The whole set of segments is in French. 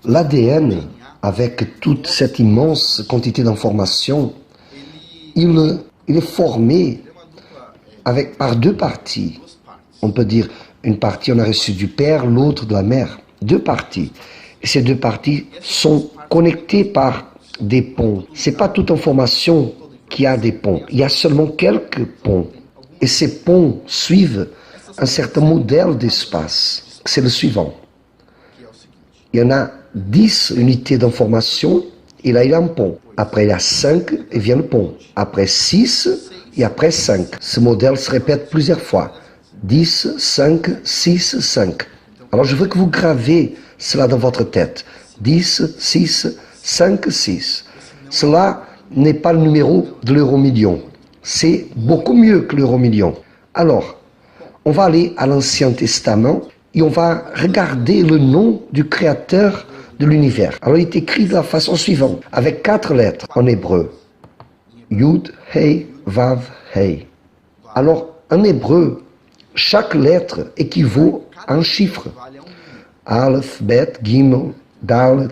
L'ADN, avec toute cette immense quantité d'informations, il est formé par deux parties. On peut dire une partie on a reçu du père, l'autre de la mère. Deux parties. Et ces deux parties sont connectées par des ponts. C'est pas toute information qui a des ponts. Il y a seulement quelques ponts. Et ces ponts suivent un certain modèle d'espace. C'est le suivant. Il y en a 10 unités d'information, et là il y a un pont. Après il y a 5 et vient le pont. Après 6 et après 5. Ce modèle se répète plusieurs fois. 10, 5, 6, 5. Alors je veux que vous gravez cela dans votre tête. 10, 6, 5, 6. Cela n'est pas le numéro de l'euro-million. C'est beaucoup mieux que l'euro-million. Alors, on va aller à l'Ancien Testament et on va regarder le nom du créateur de l'univers. Alors il est écrit de la façon suivante, avec 4 lettres en hébreu. Yud, Hei, Vav, Hei. Alors, en hébreu, chaque lettre équivaut à un chiffre. Aleph, Bet, Gimel, Dalet.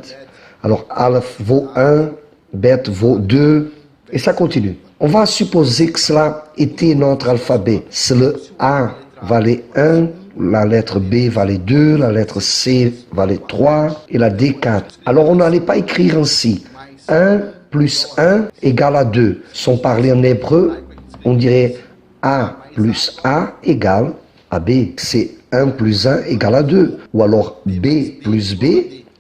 Alors, Aleph vaut 1, Bet vaut 2, et ça continue. On va supposer que cela était notre alphabet. C'est le A valait 1, la lettre B valait 2, la lettre C valait 3 et la D 4. Alors on n'allait pas écrire ainsi. 1 plus 1 égale à 2. Si on parlait en hébreu, on dirait A plus A égale à B. C'est 1 plus 1 égale à 2. Ou alors B plus B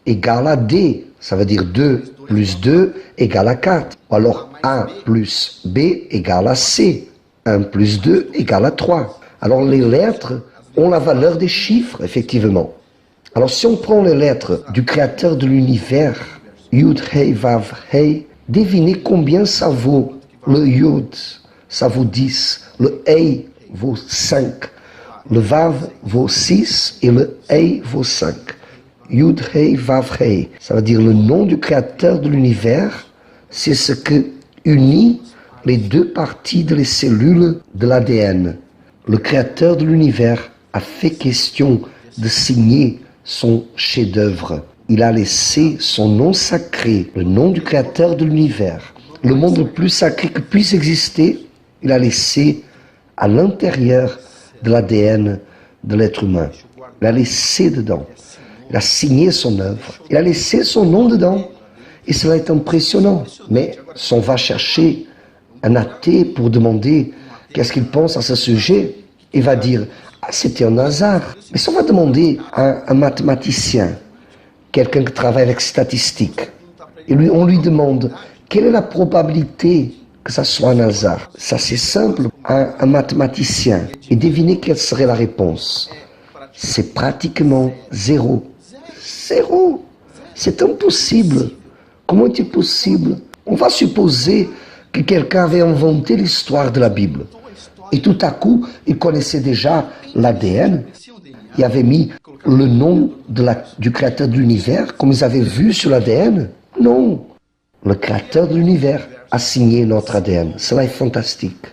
égale à D. Ça veut dire 2 plus 2 égale à 4. Ou alors A plus B égale à C. 1 plus 2 égale à 3. Alors les lettres ont la valeur des chiffres, effectivement. Alors si on prend les lettres du créateur de l'univers, Yud, Hei, Vav, Hei, devinez combien ça vaut. Le Yud, ça vaut 10. Le Hei vaut 5. Le Vav vaut 6 et le Hei vaut 5. Yud, Hei, Vav, Hei. Ça veut dire le nom du créateur de l'univers, c'est ce que unit les deux parties des cellules de l'ADN. Le créateur de l'univers a fait question de signer son chef-d'œuvre. Il a laissé son nom sacré, le nom du créateur de l'univers, le monde le plus sacré que puisse exister, il a laissé à l'intérieur de l'ADN de l'être humain. Il a laissé dedans. Il a signé son œuvre. Il a laissé son nom dedans. Et cela est impressionnant. Mais si on va chercher un athée pour demander qu'est-ce qu'il pense à ce sujet, il va dire « Ah, c'était un hasard ». Mais si on va demander à un mathématicien, quelqu'un qui travaille avec statistiques, et on lui demande quelle est la probabilité que ça soit un hasard. Ça c'est simple, un mathématicien. Et devinez quelle serait la réponse. C'est pratiquement 0. 0. C'est impossible. Comment est-il possible? On va supposer que quelqu'un avait inventé l'histoire de la Bible. Et tout à coup, il connaissait déjà l'ADN. Il avait mis le nom du créateur de l'univers, comme ils avaient vu sur l'ADN. Non. Le créateur de l'univers a signé notre ADN. Cela est fantastique.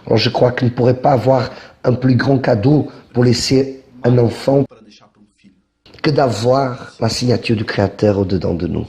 Alors je crois qu'il ne pourrait pas avoir un plus grand cadeau pour laisser un enfant que d'avoir la signature du créateur au-dedans de nous.